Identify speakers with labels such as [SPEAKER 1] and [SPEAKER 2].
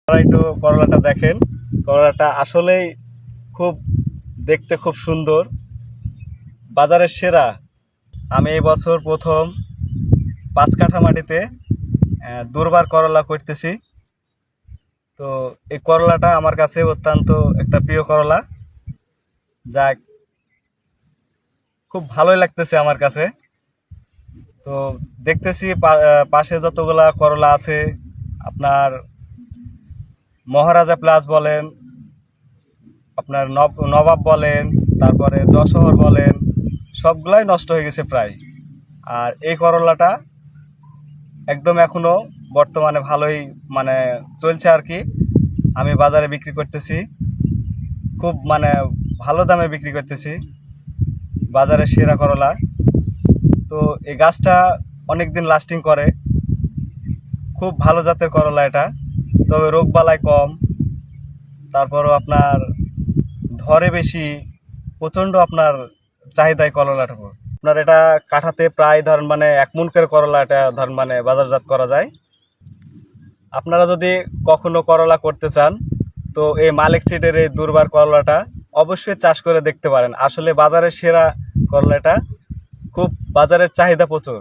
[SPEAKER 1] আপনারা একটু করলাটা দেখেন। করলাটা আসলেই খুব দেখতে খুব সুন্দর, বাজারের সেরা। আমি এই বছর প্রথম 5 কাঠা মাটিতে দুর্বার করলা করতেছি। তো এই করলাটা আমার কাছে অত্যন্ত একটা প্রিয় করলা, যা খুব ভালোই লাগতেছে আমার কাছে। তো দেখতেছি পাশে যতগুলা করলা আছে, আপনার মহারাজা প্লাস বলেন, আপনার নবাব বলেন, তারপরে যশোহর বলেন, সবগুলাই নষ্ট হয়ে গেছে প্রায়। আর এই করলাটা একদম এখনো বর্তমানে ভালোই মানে চলছে আর কি। আমি বাজারে বিক্রি করতেছি, খুব মানে ভালো দামে বিক্রি করতেছি, বাজারের সেরা করলা। তো এই গাছটা অনেক দিন লাস্টিং করে, খুব ভালো জাতের করলা এটা। তবে রোগবালাই কম, তারপরও আপনার ধরে বেশি, প্রচণ্ড আপনার চাহিদায় করলাটা। আপনার এটা কাঠাতে প্রায় ধরেন মানে 1 মণ করে করলা এটা ধরেন মানে বাজারজাত করা যায়। আপনারা যদি কখনো করলা করতে চান, তো এই মালিক সিডের এই দুর্বার করলাটা অবশ্যই চাষ করে দেখতে পারেন। আসলে বাজারের সেরা করলাটা, খুব বাজারের চাহিদা প্রচুর।